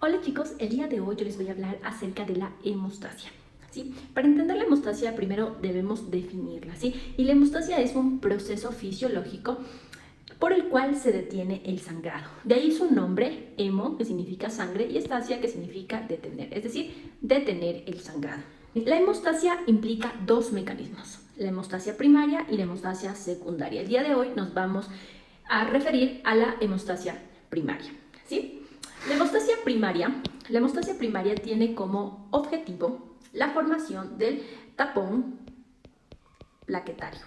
Hola chicos, el día de hoy yo les voy a hablar acerca de la hemostasia. ¿Sí? Para entender la hemostasia primero debemos definirla, ¿sí? Y la hemostasia es un proceso fisiológico por el cual se detiene el sangrado. De ahí su nombre, hemo, que significa sangre, y estasia, que significa detener, es decir, detener el sangrado. La hemostasia implica dos mecanismos, la hemostasia primaria y la hemostasia secundaria. El día de hoy nos vamos a referir a la hemostasia primaria, ¿sí? La hemostasia primaria tiene como objetivo la formación del tapón plaquetario.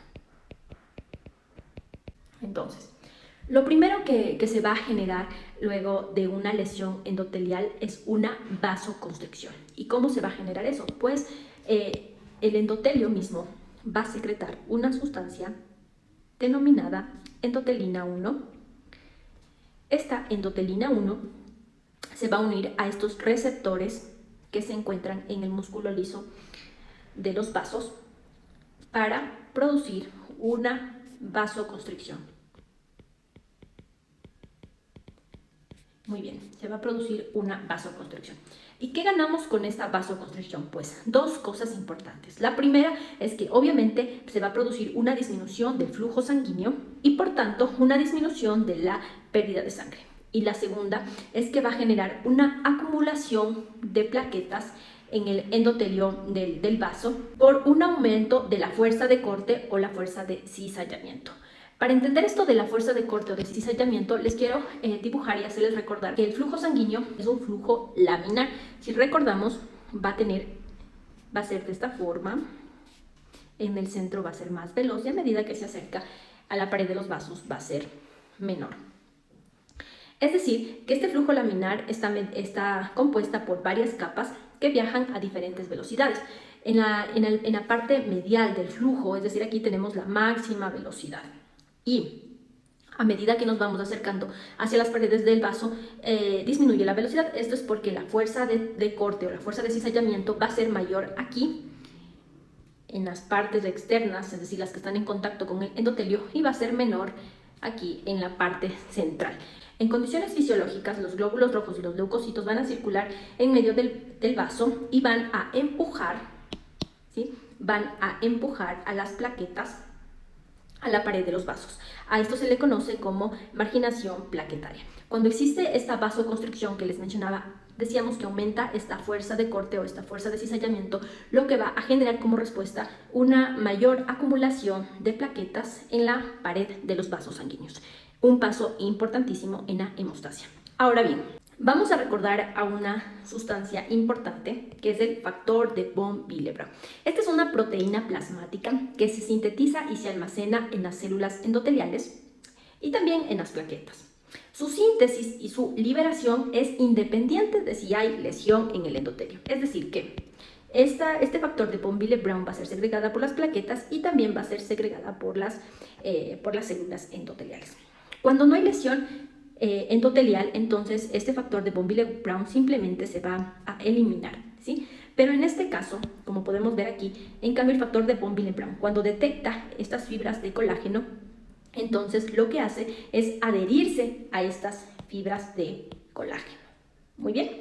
Entonces, lo primero que se va a generar luego de una lesión endotelial es una vasoconstricción. ¿Y cómo se va a generar eso? Pues el endotelio mismo va a secretar una sustancia denominada endotelina 1. Esta endotelina 1 se va a unir a estos receptores que se encuentran en el músculo liso de los vasos para producir una vasoconstricción. Muy bien, se va a producir una vasoconstricción. ¿Y qué ganamos con esta vasoconstricción? Pues dos cosas importantes. La primera es que obviamente se va a producir una disminución del flujo sanguíneo y por tanto una disminución de la pérdida de sangre. Y la segunda es que va a generar una acumulación de plaquetas en el endotelio del vaso por un aumento de la fuerza de corte o la fuerza de cizallamiento. Para entender esto de la fuerza de corte o de cizallamiento, les quiero dibujar y hacerles recordar que el flujo sanguíneo es un flujo laminar. Si recordamos, va a ser de esta forma. En el centro va a ser más veloz y a medida que se acerca a la pared de los vasos va a ser menor. Es decir, que este flujo laminar está compuesta por varias capas que viajan a diferentes velocidades. En la parte medial del flujo, es decir, aquí tenemos la máxima velocidad. Y a medida que nos vamos acercando hacia las paredes del vaso, disminuye la velocidad. Esto es porque la fuerza de corte o la fuerza de cizallamiento va a ser mayor aquí, en las partes externas, es decir, las que están en contacto con el endotelio, y va a ser menor aquí en la parte central. En condiciones fisiológicas, los glóbulos rojos y los leucocitos van a circular en medio del vaso y van a empujar, ¿sí? Van a empujar a las plaquetas a la pared de los vasos. A esto se le conoce como marginación plaquetaria. Cuando existe esta vasoconstricción que les mencionaba, decíamos que aumenta esta fuerza de corte o esta fuerza de cizallamiento, lo que va a generar como respuesta una mayor acumulación de plaquetas en la pared de los vasos sanguíneos. Un paso importantísimo en la hemostasia. Ahora bien, vamos a recordar a una sustancia importante que es el factor de von Willebrand. Esta es una proteína plasmática que se sintetiza y se almacena en las células endoteliales y también en las plaquetas. Su síntesis y su liberación es independiente de si hay lesión en el endotelio. Es decir, que este factor de von Willebrand va a ser segregada por las plaquetas y también va a ser segregada por las células endoteliales. Cuando no hay lesión endotelial, entonces este factor de von Willebrand simplemente se va a eliminar, ¿sí? Pero en este caso, como podemos ver aquí, en cambio el factor de von Willebrand, cuando detecta estas fibras de colágeno, entonces lo que hace es adherirse a estas fibras de colágeno. Muy bien.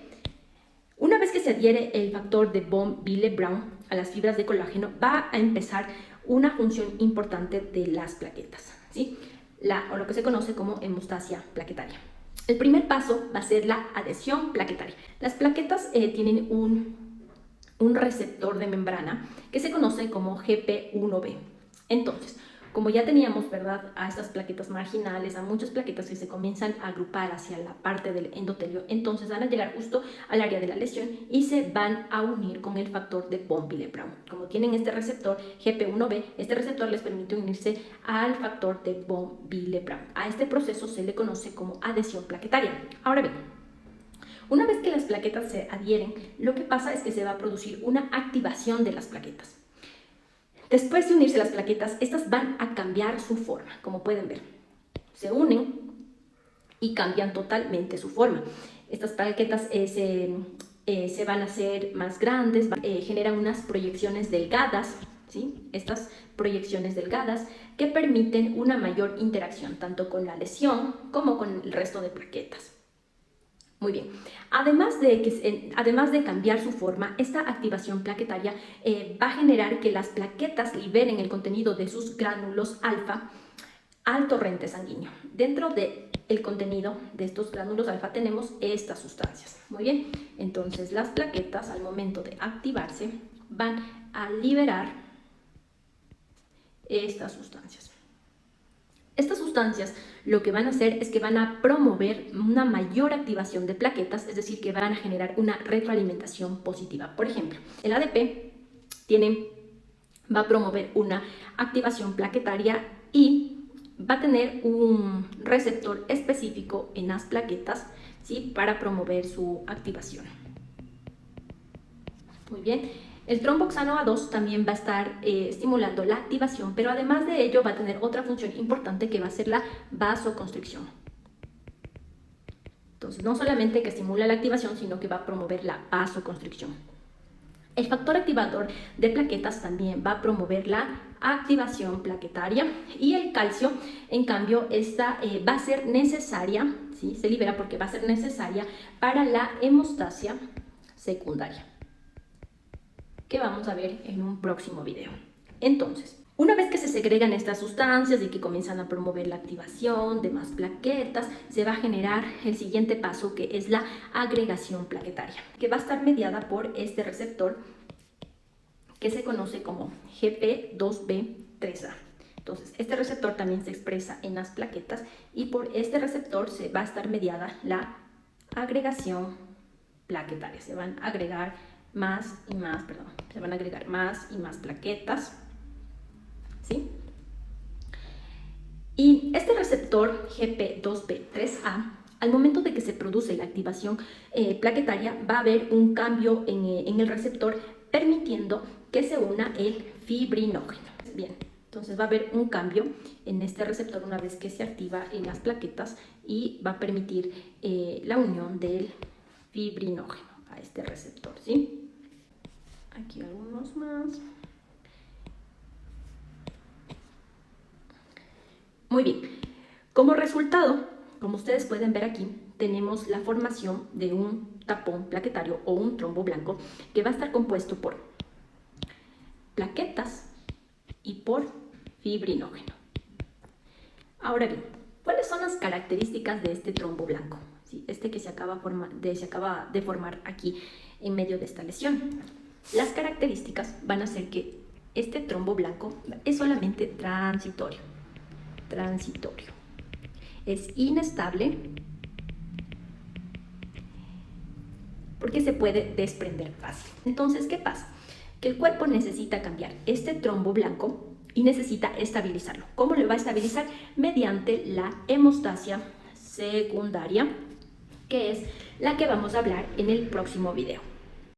Una vez que se adhiere el factor de von Willebrand a las fibras de colágeno, va a empezar una función importante de las plaquetas, ¿sí? O lo que se conoce como hemostasia plaquetaria. El primer paso va a ser la adhesión plaquetaria. Las plaquetas tienen un receptor de membrana que se conoce como GP1B. Entonces, como ya teníamos, ¿verdad?, a estas plaquetas marginales, a muchas plaquetas que se comienzan a agrupar hacia la parte del endotelio, entonces van a llegar justo al área de la lesión y se van a unir con el factor de von Willebrand. Como tienen este receptor GP1B, este receptor les permite unirse al factor de von Willebrand. A este proceso se le conoce como adhesión plaquetaria. Ahora bien, una vez que las plaquetas se adhieren, lo que pasa es que se va a producir una activación de las plaquetas. Después de unirse las plaquetas, estas van a cambiar su forma, como pueden ver. Se unen y cambian totalmente su forma. Estas plaquetas se van a hacer más grandes, generan unas proyecciones delgadas, ¿sí? Estas proyecciones delgadas que permiten una mayor interacción tanto con la lesión como con el resto de plaquetas. Muy bien. Además de cambiar su forma, esta activación plaquetaria va a generar que las plaquetas liberen el contenido de sus gránulos alfa al torrente sanguíneo. Dentro del contenido de estos gránulos alfa tenemos estas sustancias. Muy bien. Entonces las plaquetas al momento de activarse van a liberar estas sustancias. Estas sustancias lo que van a hacer es que van a promover una mayor activación de plaquetas, es decir, que van a generar una retroalimentación positiva. Por ejemplo, el ADP va a promover una activación plaquetaria y va a tener un receptor específico en las plaquetas, ¿sí?, para promover su activación. Muy bien. El tromboxano A2 también va a estar estimulando la activación, pero además de ello va a tener otra función importante que va a ser la vasoconstricción. Entonces, no solamente que estimula la activación, sino que va a promover la vasoconstricción. El factor activador de plaquetas también va a promover la activación plaquetaria y el calcio, en cambio, esta va a ser necesaria, ¿sí?, se libera porque va a ser necesaria para la hemostasia secundaria, que vamos a ver en un próximo video. Entonces, una vez que se segregan estas sustancias y que comienzan a promover la activación de más plaquetas, se va a generar el siguiente paso, que es la agregación plaquetaria, que va a estar mediada por este receptor que se conoce como GP2B3A. Entonces, este receptor también se expresa en las plaquetas y por este receptor se va a estar mediada la agregación plaquetaria. Se van a agregar más y más plaquetas, ¿sí? Y este receptor GP2B3A, al momento de que se produce la activación plaquetaria, va a haber un cambio en el receptor, permitiendo que se una el fibrinógeno. Bien, entonces va a haber un cambio en este receptor una vez que se activa en las plaquetas y va a permitir la unión del fibrinógeno a este receptor, ¿sí? Aquí algunos más. Muy bien. Como resultado, como ustedes pueden ver aquí, tenemos la formación de un tapón plaquetario o un trombo blanco que va a estar compuesto por plaquetas y por fibrinógeno. Ahora bien, ¿cuáles son las características de este trombo blanco? ¿Sí? Este que se acaba de formar aquí en medio de esta lesión. Las características van a ser que este trombo blanco es solamente transitorio. Es inestable porque se puede desprender fácil. Entonces, ¿qué pasa? Que el cuerpo necesita cambiar este trombo blanco y necesita estabilizarlo. ¿Cómo lo va a estabilizar? Mediante la hemostasia secundaria, que es la que vamos a hablar en el próximo video.